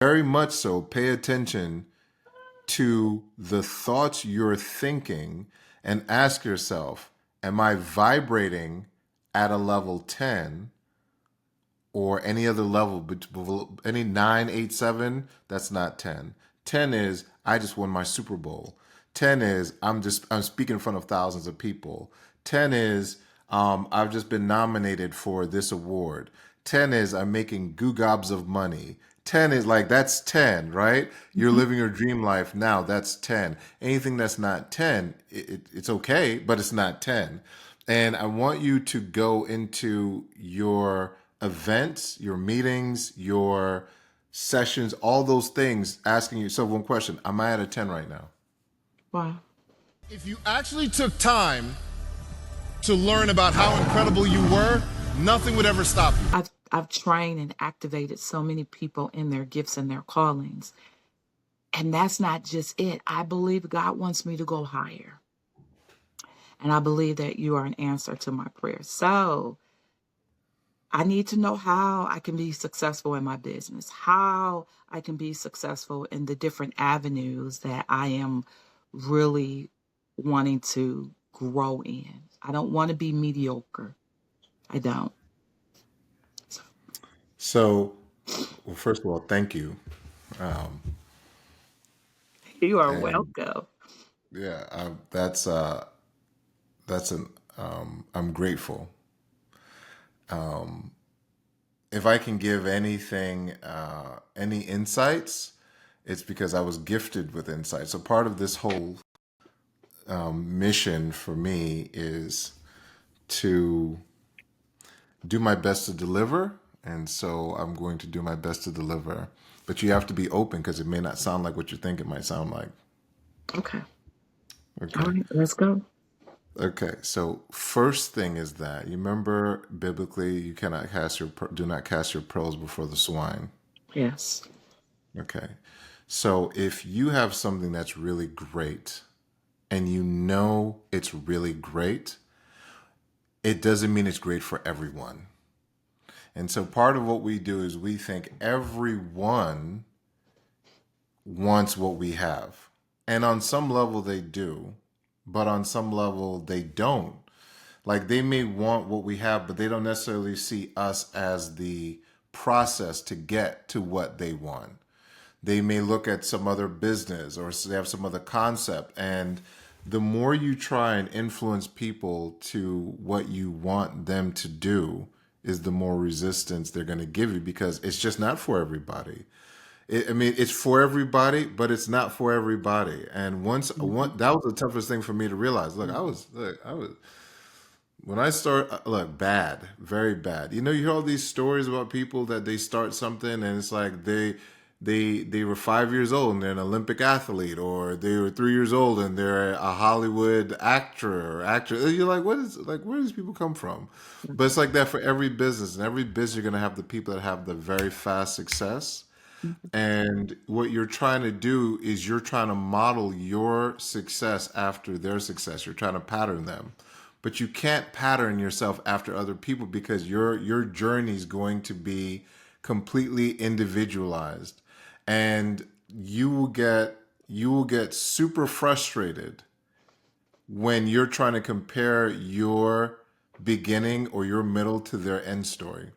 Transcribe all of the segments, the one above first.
very much so pay attention to the thoughts you're thinking and ask yourself, am I vibrating at a level 10 or any other level, any 9, 8, 7? That's not 10. 10 is I just won my Super Bowl. 10 is I'm speaking in front of thousands of people. 10 is I've just been nominated for this award. 10 is I'm making goo gobs of money. 10 is like that's 10, right? You're Mhm. living your dream life now. That's 10. Anything that's not 10, it's okay, but it's not 10. And I want you to go into your events, your meetings, your sessions, all those things, asking yourself one question: am I at a 10 right now? Wow. If you actually took time to learn about how incredible you were, nothing would ever stop you. I've trained and activated so many people in their gifts and their callings. And that's not just it. I believe God wants me to go higher. And I believe that you are an answer to my prayer. So I need to know how I can be successful in my business, how I can be successful in the different avenues that I am really wanting to grow in. I don't want to be mediocre. I don't. So, So, well, first of all, thank you. Um, you are and welcome. yeah, that's an I'm grateful. Um, if I can give anything, any insights, it's because I was gifted with insight. So part of this whole mission for me is to do my best to deliver. And so I'm going to do my best to deliver. But you have to be open because it may not sound like what you think it might sound like. Okay. All Okay. right, let's go. Okay. So first thing is that you remember biblically you cannot do not cast your pearls before the swine. Yes. Okay. So if you have something that's really great and you know it's really great, it doesn't mean it's great for everyone. And so part of what we do is we think everyone wants what we have. And on some level they do, but on some level they don't. Like they may want what we have, but they don't necessarily see us as the process to get to what they want. They may look at some other business or they have some other concept. And the more you try and influence people to what you want them to do, is the more resistance they're going to give you because it's just not for everybody. I mean, it's for everybody, but it's not for everybody. And Mhm. that was the toughest thing for me to realize. I was when I start, look, bad, very bad. You know, you hear all these stories about people that they start something and it's like they were 5 years old and they're an Olympic athlete, or they were 3 years old and they're a Hollywood actor or actress. You're like, what is like where do these people come from? But it's like that for every business. And every business you're gonna have the people that have the very fast success. Mhm. And what you're trying to do is you're trying to model your success after their success. You're trying to pattern them. But you can't pattern yourself after other people because your journey is going to be completely individualized. And you will get super frustrated when you're trying to compare your beginning or your middle to their end story.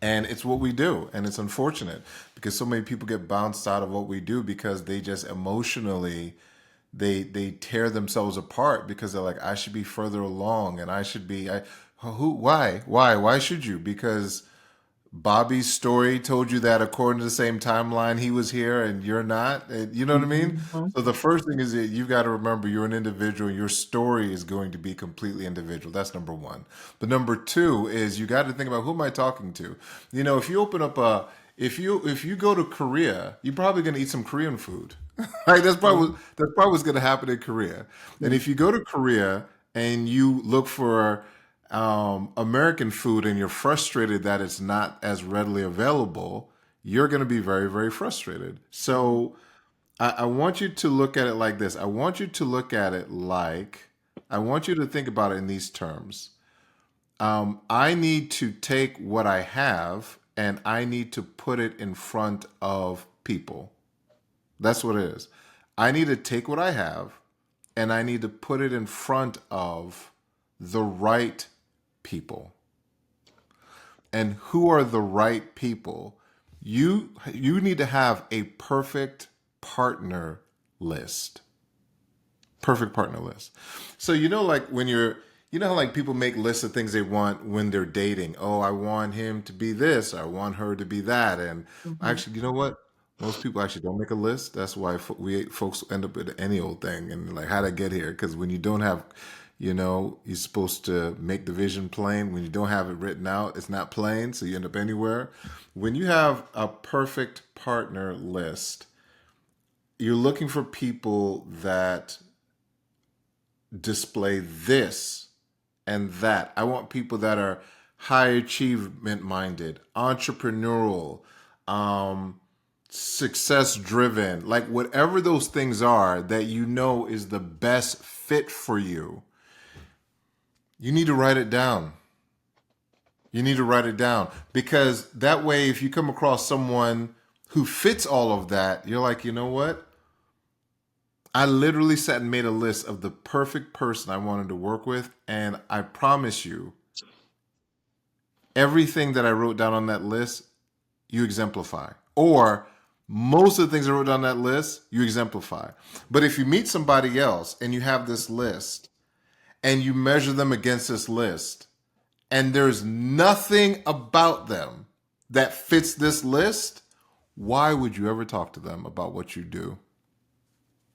And it's what we do. And it's unfortunate because so many people get bounced out of what we do because they just emotionally they tear themselves apart because they're like, I should be further along and I should be I who why should you? Because Bobby's story told you that according to the same timeline he was here and you're not. You know what I mean? Mhm. So the first thing is that you've got to remember you're an individual. Your story is going to be completely individual. That's number one. But number two is you got to think about who am I talking to? You know, if you open up a if you go to Korea, you're probably going to eat some Korean food. Right? Oh, That's probably what's going to happen in Korea. And mm, if you go to Korea and you look for American food and you're frustrated that it's not as readily available, you're going to be very, very frustrated. mm, So I want you to look at it like this. I want you to think about it in these terms. I need to take what I have and I need to put it in front of people. That's what it is. I need to take what I have and I need to put it in front of the right people. And who are the right people? You need to have a perfect partner list. Perfect partner list. So like when how like people make lists of things they want when they're dating. Oh, I want him to be this. I want her to be that. And Hmm. actually, you know what? Most people actually don't make a list. That's why folks end up with any old thing and like how'd I get here? Because when you don't have, you're supposed to make the vision plain. When you don't have it written out, it's not plain, so you end up anywhere. When you have a perfect partner list, you're looking for people that display this and that. I want people that are high achievement minded, entrepreneurial, success driven, like whatever those things are that is the best fit for you. You need to write it down. You need to write it down because that way, if you come across someone who fits all of that, you're like, you know what? I literally sat and made a list of the perfect person I wanted to work with. And I promise you, everything that I wrote down on that list, you exemplify. Or most of the things I wrote down on that list, you exemplify. But if you meet somebody else and you have this list and you measure them against this list, and there's nothing about them that fits this list, why would you ever talk to them about what you do?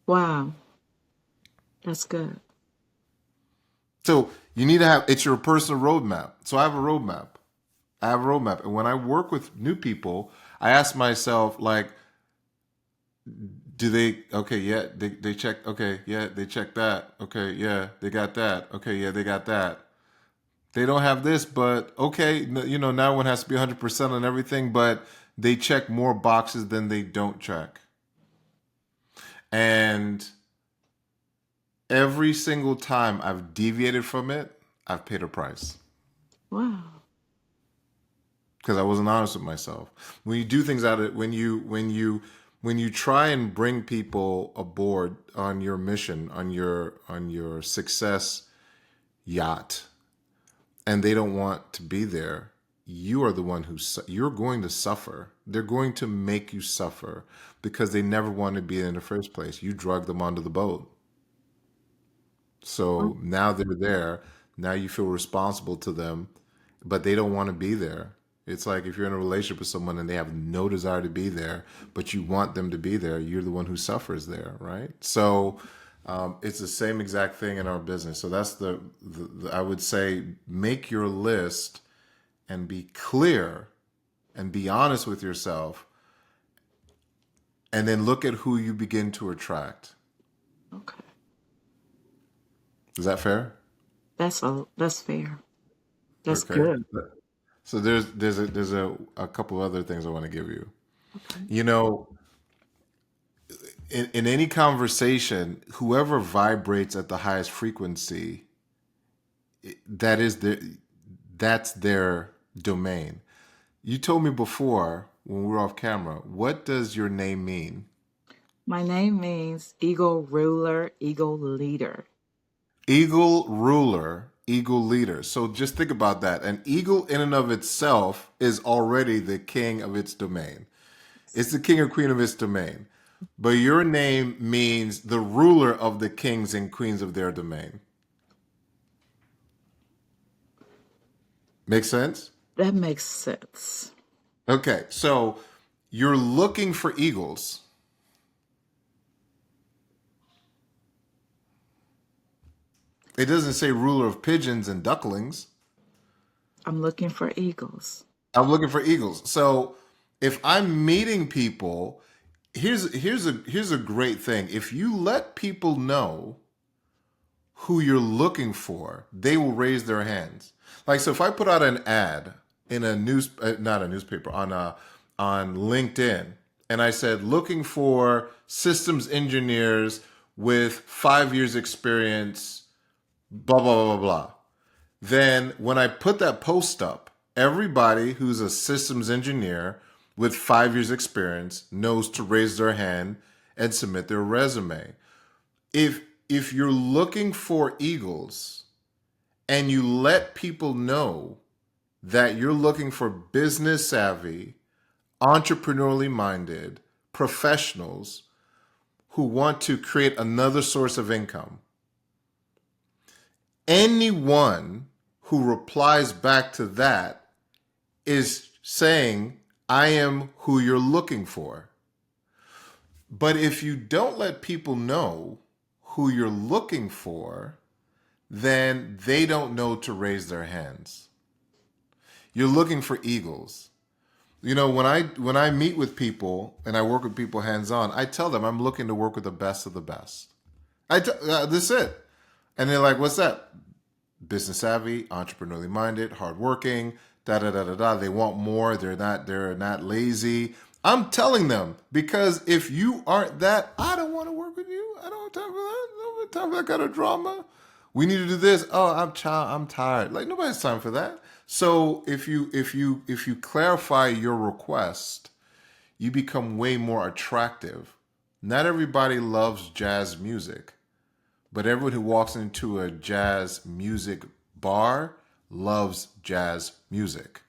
Wow, that's good. So you need to it's your personal roadmap. So I have a roadmap. I have a roadmap. And when I work with new people, I ask myself, like, do they, okay, yeah, they check, okay, yeah, they check that. Okay, yeah, they got that. Okay, yeah, they got that. They don't have this, but okay, now one has to be 100% on everything, but they check more boxes than they don't check. And every single time I've deviated from it, I've paid a price Wow. because I wasn't honest with myself. When you do things out of when you try and bring people aboard on your mission, on your success yacht, and they don't want to be there, you are the one you're going to suffer. They're going to make you suffer because they never wanted to be in the first place. You drug them onto the boat. So now they're there. Now you feel responsible to them, but they don't want to be there. It's like if you're in a relationship with someone and they have no desire to be there, but you want them to be there, you're the one who suffers there, right? So it's the same exact thing in our business. So that's I would say make your list and be clear and be honest with yourself, and then look at who you begin to attract. Okay. Is that fair? That's fair. That's Okay. good. So there's a couple other things I want to give you. Okay. You know, in any conversation, whoever vibrates at the highest frequency, that is that's their domain. You told me before when we were off camera, what does your name mean? My name means eagle ruler, eagle leader. Eagle ruler, eagle leader. So just think about that. An eagle in and of itself is already the king of its domain. It's the king or queen of its domain. But your name means the ruler of the kings and queens of their domain. Make sense? That makes sense. Okay, so you're looking for eagles. It doesn't say ruler of pigeons and ducklings. I'm looking for eagles. I'm looking for eagles. So if I'm meeting people, here's a great thing. If you let people know who you're looking for, they will raise their hands. Like, so if I put out an ad in a not a newspaper, on LinkedIn, and I said looking for systems engineers with 5 years experience, blah blah blah blah blah. Then when I put that post up everybody who's a systems engineer with 5 years experience knows to raise their hand and submit their resume. If you're looking for eagles and you let people know that you're looking for business savvy, entrepreneurially minded professionals who want to create another source of income, anyone who replies back to that is saying, I am who you're looking for. But if you don't let people know who you're looking for, then they don't know to raise their hands. You're looking for eagles. You know, when I meet with people and I work with people hands-on, I tell them I'm looking to work with the best of the best. That's it. And they're like, what's that? Business savvy, entrepreneurially minded, hardworking, da da da da da. They want more. They're not lazy. I'm telling them, because if you aren't that, I don't want to work with you. I don't have time for that. I don't have time for that kind of drama. We need to do this. Oh, I'm tired. Like, nobody has time for that. So if you clarify your request, you become way more attractive. Not everybody loves jazz music, but everyone who walks into a jazz music bar loves jazz music.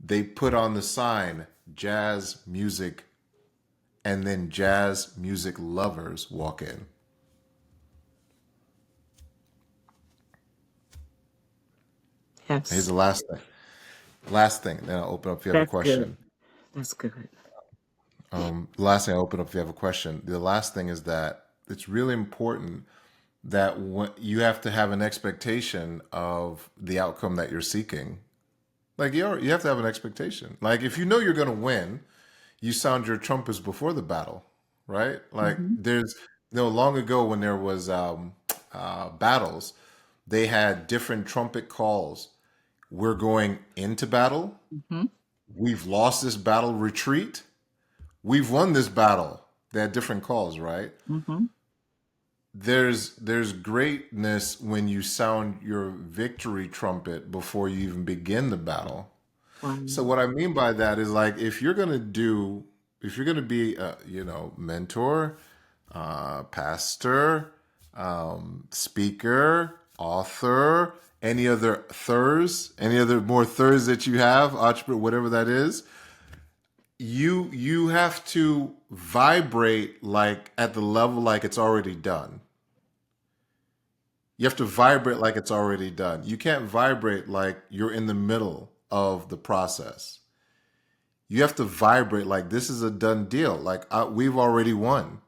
They put on the sign, jazz music, and then jazz music lovers walk in. Here's Yes. the last thing. Last thing, then I'll open up if you have a That's good. question. That's good. Last thing, I'll open up if you have a question. The last thing is that it's really important that you have to have an expectation of the outcome that you're seeking. Like, you have to have an expectation. Like, if you know you're going to win, you sound your trumpets before the battle, right? Like, Mm-hmm. there's, long ago when there was battles, they had different trumpet calls. We're going into battle. Mm-hmm. We've lost this battle, retreat. We've won this battle. They had different calls, right? Mm-hmm. There's greatness when you sound your victory trumpet before you even begin the battle. Wow. So what I mean by that is, like, if you're gonna be a, mentor, pastor, speaker, author, any other more thirds that you have, entrepreneur, whatever that is, you have to vibrate like at the level like it's already done. You have to vibrate like it's already done. You can't vibrate like you're in the middle of the process. You have to vibrate like this is a done deal. Like, we've already won.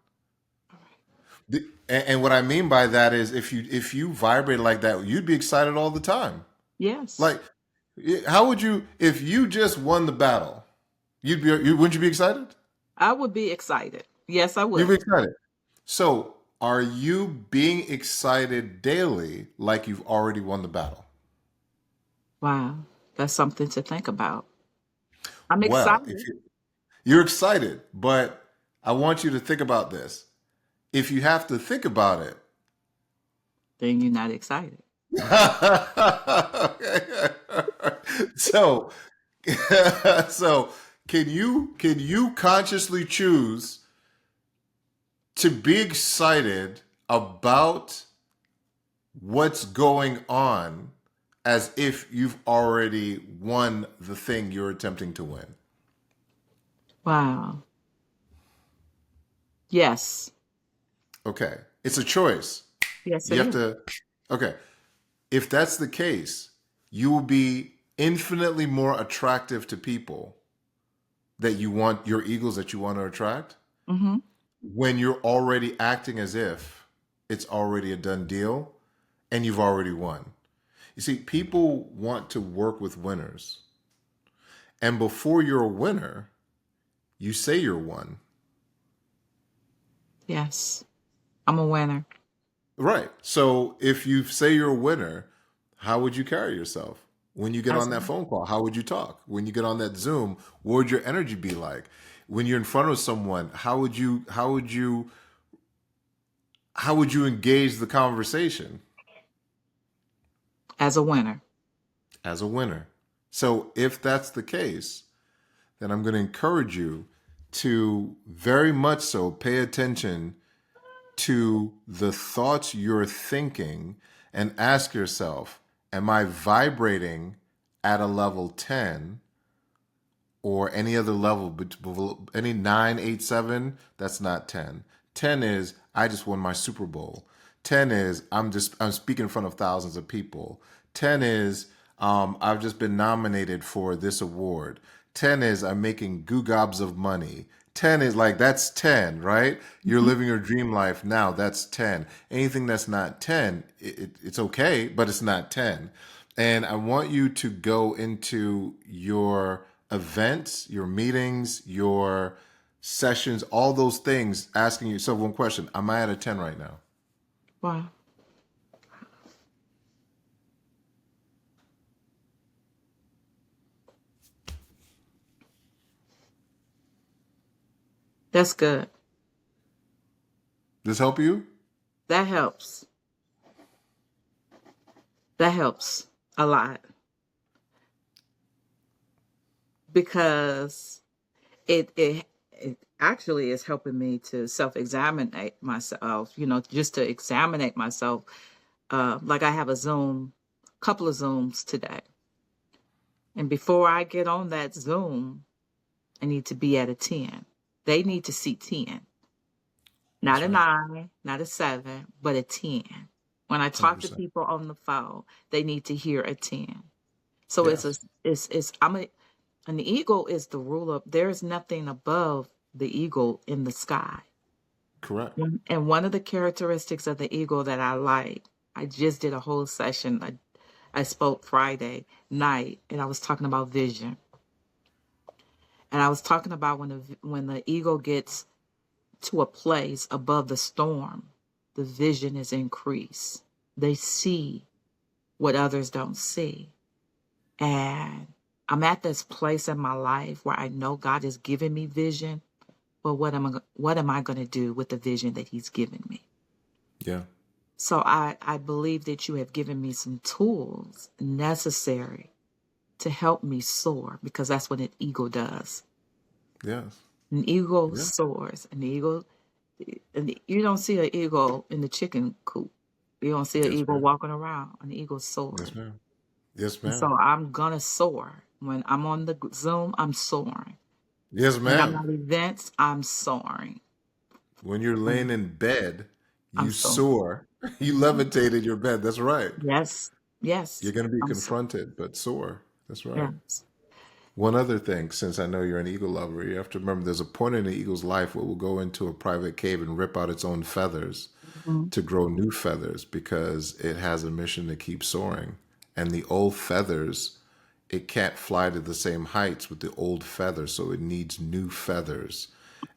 And what I mean by that is, if you vibrate like that, you'd be excited all the time. Yes. Like, how would you, if you just won the battle? Wouldn't you be excited? I would be excited. Yes, I You'd would. be excited. So, are you being excited daily like you've already won the battle? Wow. That's something to think about. I'm Well, if excited. you're excited, but I want you to think about this. If you have to think about it, Then you're not excited. so so can you consciously choose to be excited about what's going on as if you've already won the thing you're attempting to win? Wow. Yes. Okay. It's a choice. Yes, You it have is. to, okay. If that's the case, you will be infinitely more attractive to people that you want, your eagles that you want to attract, Mm-hmm. when you're already acting as if it's already a done deal and you've already won. You see, people want to work with winners. And before you're a winner, you say you're one. Yes. I'm a winner. Right. So if you say you're a winner, how would you carry yourself? When you get As on that phone call, how would you talk? When you get on that Zoom, what would your energy be like? When you're in front of someone, how would you engage the conversation as a winner. as a winner? So if that's the case, then I'm going to encourage you to very much so pay attention to the thoughts you're thinking and ask yourself, am I vibrating at a level 10 or any other level, any 9, 8, 7? That's not 10. 10 is I just won my Super Bowl. 10 is I'm speaking in front of thousands of people. 10 is I've just been nominated for this award. 10 is I'm making goo gobs of money. 10 is like that's 10, right? You're living your dream life now. That's 10. Anything that's not 10, it's okay, but it's not 10. And I want you to go into your events, your meetings, your sessions, all those things, asking yourself one question: am I at a 10 right now? Wow. That's good. Does this help you? That helps. That helps a lot, because it actually is helping me to self-examine myself, just to examine myself. Like I have a couple of Zooms today. And before I get on that Zoom, I need to be at a 10. They need to see 10. Not That's a right. 9, not a 7, but a 10. When I talk to 100%. people on the phone, they need to hear a 10. So Yes. an eagle is the ruler. There's nothing above the eagle in the sky. Correct. And one of the characteristics of the eagle that I like, I just did a whole session. I spoke Friday night, and I was talking about vision. And I was talking about when the eagle gets to a place above the storm, the vision is increased. They see what others don't see. And I'm at this place in my life where I know God has given me vision, but what am I going to do with the vision that he's given me? Yeah. So I believe that you have given me some tools necessary to help me soar, because that's what an eagle does. Yes. An eagle Yeah. soars. And you don't see an eagle in the chicken coop. You don't see an Yes, eagle ma'am. walking around. An eagle Yes, soars. ma'am. Yes, And ma'am. so I'm going to soar. When I'm on the Zoom, I'm soaring. Yes, When I'm ma'am. at events, I'm soaring. When you're laying When in bed, I'm you soaring. soar. You levitate in your bed. That's right. Yes. You're Yes. going to be I'm soaring. confronted, but soar. That's right. Yes. One other thing, since I know you're an eagle lover, you have to remember there's a point in the eagle's life where it will go into a private cave and rip out its own feathers Mhm. to grow new feathers because it has a mission to keep soaring. And the old feathers, it can't fly to the same heights with the old feathers, so it needs new feathers.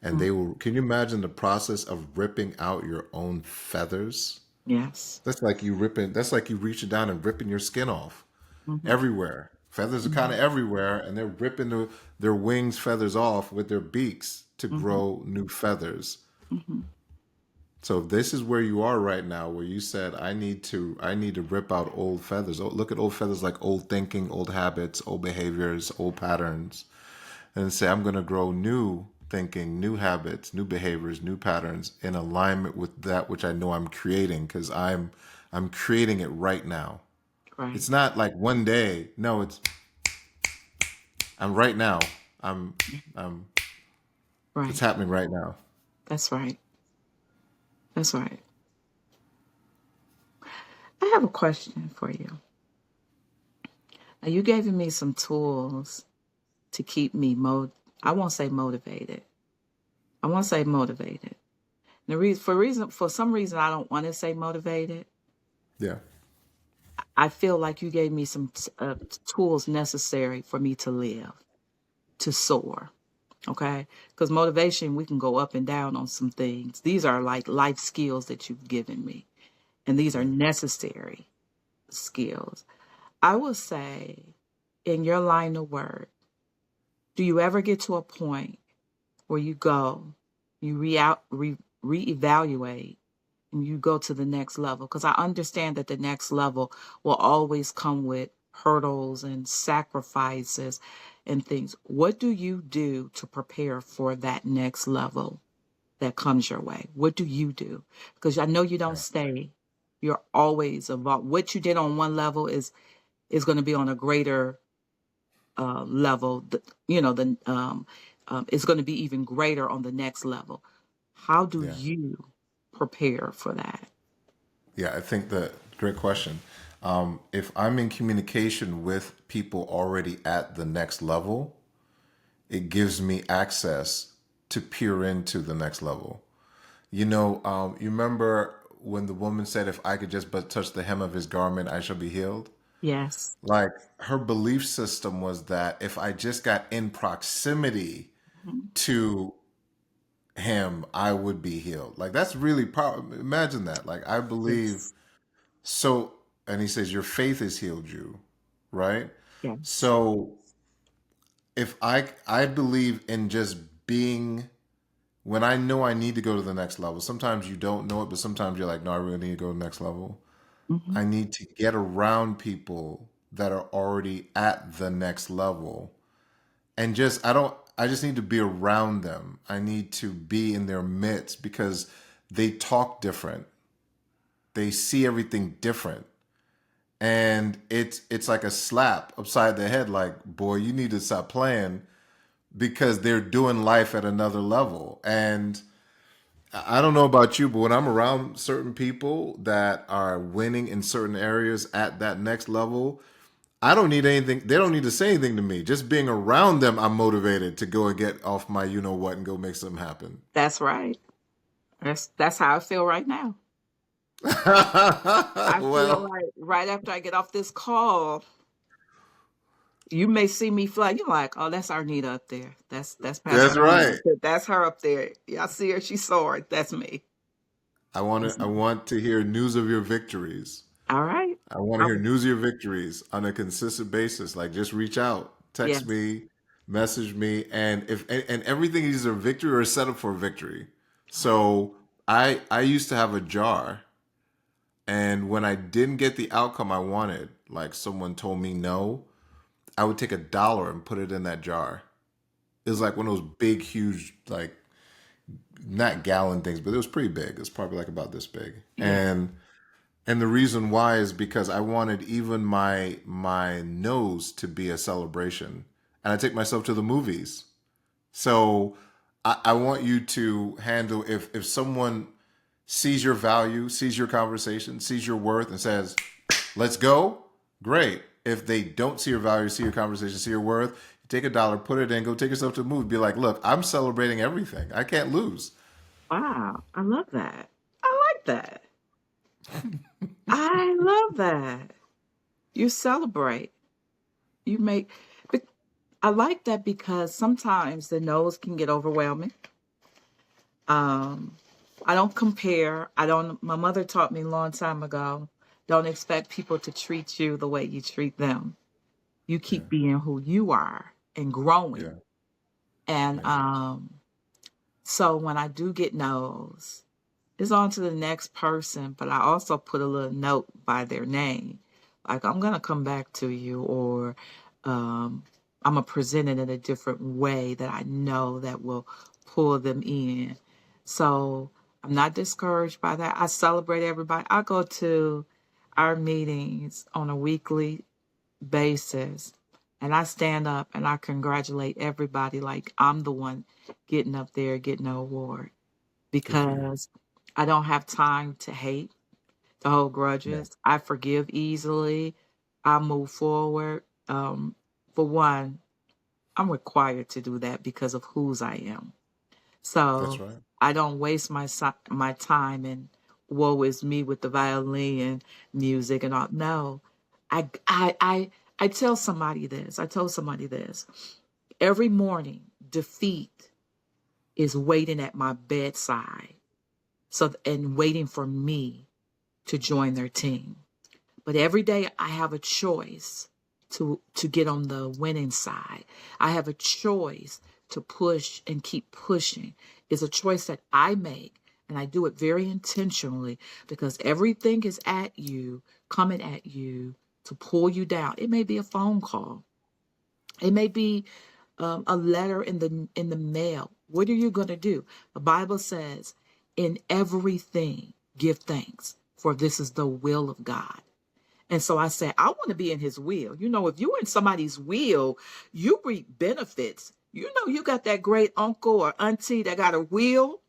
And Mhm. they will, can you imagine the process of ripping out your own feathers? Yes. That's like you reaching down and ripping your skin off Mhm. everywhere. Feathers are kind of Mhm. everywhere, and they're ripping their wings feathers off with their beaks to Mhm. grow new feathers. Mhm. So if this is where you are right now, where you said, I need to rip out old feathers. Oh, look at old feathers like old thinking, old habits, old behaviors, old patterns, and say, I'm going to grow new thinking, new habits, new behaviors, new patterns in alignment with that which I know I'm creating, because I'm creating it right now. Right. It's not like one day. No, I'm right now. I'm I'm it's Right. happening right now. That's right. That's right. I have a question for you. Now, you gave me some tools to keep me I won't say motivated. I won't say motivated. For some reason I don't want to say motivated. Yeah. I feel like you gave me some tools necessary for me to live, to soar. Okay? Because motivation, we can go up and down on some things. These are like life skills that you've given me, and these are Right. necessary skills. I will say, in your line of work, do you ever get to a point where you reevaluate, and you go to the next level? Because I understand that the next level will always come with hurdles and sacrifices and things. What do you do to prepare for that next level that comes your way? What do you do? Because I know you don't Yeah. stay. You're always involved. What you did on one level is going to be on a greater level. It's going to be even greater on the next level. How do Yeah. you prepare for that? Yeah, I think that great question. If I'm in communication with people already at the next level, it gives me access to peer into the next level. You remember when the woman said, "If I could just but touch the hem of his garment, I shall be healed." Yes. Like her belief system was that if I just got in proximity Mhm. to him, I would be healed. Like that's really powerful. Imagine that. Like I believe Yes. so, and he says, "Your faith has healed you," right? Yes. So if I believe in just being when I know I need to go to the next level. Sometimes you don't know it, but sometimes you're like, no, I really need to go to the next level. Hmm. I need to get around people that are already at the next level. And I just need to be around them. I need to be in their midst because they talk different. They see everything different. And it's like a slap upside the head like, boy, you need to stop playing because they're doing life at another level. And I don't know about you, but when I'm around certain people that are winning in certain areas at that next level, I don't need anything. They don't need to say anything to me. Just being around them, I'm motivated to go and get off my you know what and go make something happen. That's right. That's how I feel right now. I feel Well, like right after I get off this call, you may see me fly. You're like, oh, that's Arnita up there. That's Pastor that's right. Arnita. That's her up there. Yeah, I see her. She soared. That's me. That's I me. want to hear news of your victories. All right. I want to I hear will- news of your victories on a consistent basis. Like just reach out, text yes. me, message me, and if and everything is a victory or a setup for a victory. So I used to have a jar, and when I didn't get the outcome I wanted, like someone told me no, I would take $1 and put it in that jar. It was like one of those big, huge, like not gallon things, but it was pretty big. It's probably like about this big, Yeah. and the reason why is because I wanted even my nose to be a celebration. And I take myself to the movies. So I want you to handle if someone sees your value, sees your conversation, sees your worth and says, let's go, great. If they don't see your value, see your conversation, see your worth, you take $1, put it in, go take yourself to the movie. Be like, look, I'm celebrating everything. I can't lose. Wow. I love that. I like that. I love that. You celebrate. You make. bec- I like that because sometimes the no's can get overwhelming. Um, I don't compare. I don't. My mother taught me a long time ago. Don't expect people to treat you the way you treat them. You Yeah, keep being who you are and yeah, growing. And yeah, so when I do get no's, it's on to the next person. But I also put a little note by their name, like I'm gonna come back to you, or um, I'm gonna present it in a different way that I know that will pull them in. So I'm not discouraged by that. I celebrate everybody. I go to our meetings on a weekly basis and I stand up and I congratulate everybody like I'm the one getting up there getting an award good for you. because I don't have time to hate, to hold Yeah, grudges. I forgive easily. I move forward. For one, I'm required to do that because of whose I am. that's So right. I don't waste my time and woe is me with the violin and music and all. No, I I I I tell somebody this. I told somebody this. Every morning, defeat is waiting at my bedside. So and waiting for me to join their team. But every day I have a choice to get on the winning side. I have a choice to push and keep pushing. It's a choice that I make and I do it very intentionally because everything is at you, coming at you to pull you down. It may be a phone call. It may be a letter in the mail. What are you going to do? The Bible says, in everything, give thanks, for this is the will of God. And so I said, I want to be in his will. You know, if you're in somebody's will, you reap benefits. You know, you got that great uncle or auntie that got a will,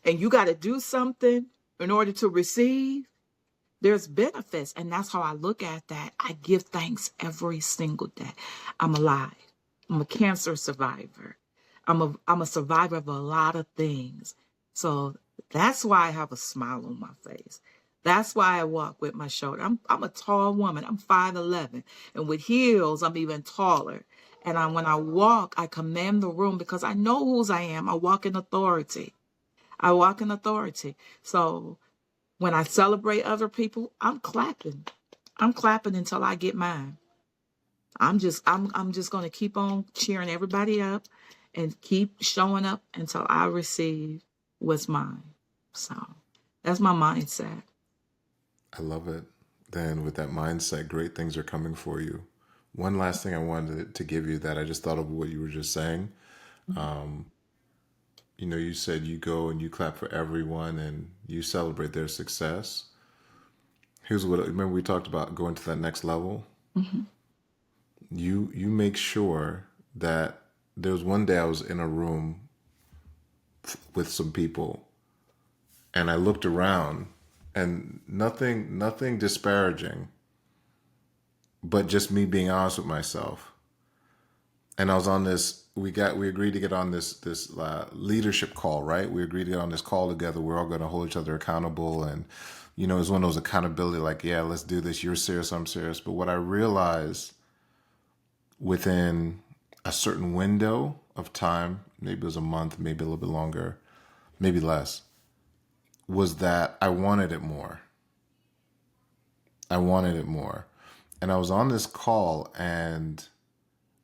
and you got to do something in order to receive. There's benefits. And that's how I look at that. I give thanks every single day. I'm alive. I'm a cancer survivor. I'm a survivor of a lot of things. So that's why I have a smile on my face. That's why I walk with my shoulder. I'm a tall woman. I'm 5'11", and with heels, I'm even taller. And when I walk, I command the room because I know whose I am. I walk in authority. I walk in authority. So when I celebrate other people, I'm clapping. I'm clapping until I get mine. I'm just going to keep on cheering everybody up and keep showing up until I receive what's mine. So that's my mindset. I love it. Then with that mindset, great things are coming for you. One last thing I wanted to give you that I just thought of what you were just saying. You know, you said you go and you clap for everyone and you celebrate their success. Here's what, remember we talked about going to that next level? Mm-hmm. You make sure that there was one day I was in a room with some people and I looked around and nothing disparaging, but just me being honest with myself. And I was on this, we agreed to get on this leadership call, right? We agreed to get on this call together. We're all going to hold each other accountable. And, you know, it was one of those accountability, like, yeah, let's do this. You're serious, I'm serious. But what I realized within a certain window of time, maybe it was a month, maybe a little bit longer, maybe less, was that I wanted it more. I wanted it more. And I was on this call and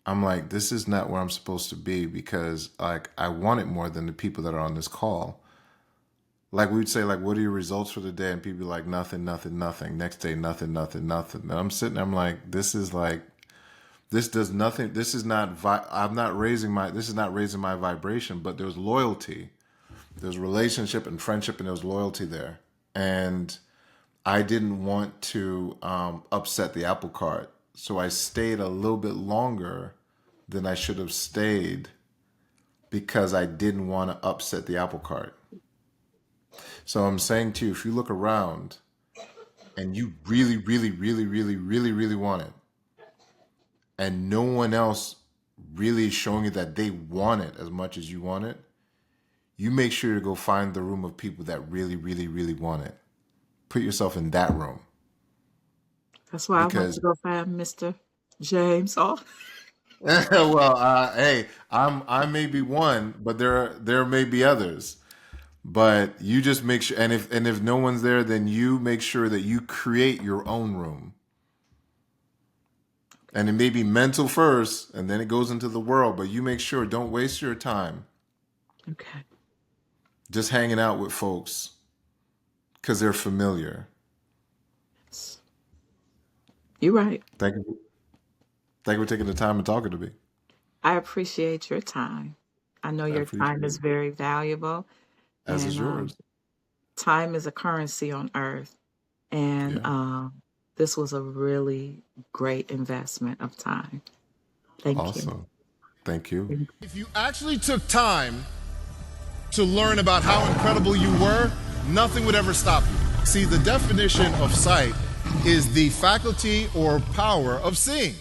I'm like, this is not where I'm supposed to be because like I want it more than the people that are on this call. Like we'd say, like, what are your results for the day? And people be like, nothing, nothing, nothing. Next day, nothing, nothing, nothing. And I'm sitting there, I'm like, this is like, this does nothing. This is not, this is not raising my vibration, but there's loyalty. There's relationship and friendship and there was loyalty there. And I didn't want to upset the apple cart. So I stayed a little bit longer than I should have stayed because I didn't want to upset the apple cart. So I'm saying to you, if you look around and you really, really, really, really, really, really want it, and no one else really is showing you that they want it as much as you want it, you make sure to go find the room of people that really, really, really want it. Put yourself in that room. That's why I went to go find Mr. James. Oh, Well, hey, I may be one, but there may be others. But you just make sure, and if no one's there, then you make sure that you create your own room. And it may be mental first, and then it goes into the world. But you make sure, don't waste your time okay. just hanging out with folks because they're familiar. You're right. Thank you. Thank you for taking the time and talking to me. I appreciate your time. I know I your appreciate time is it. very valuable, As is and yours. time is a currency on earth. And Yeah. this was a really great investment of time. Thank you. Awesome. Thank you. If you actually took time to learn about how incredible you were, nothing would ever stop you. See, the definition of sight is the faculty or power of seeing.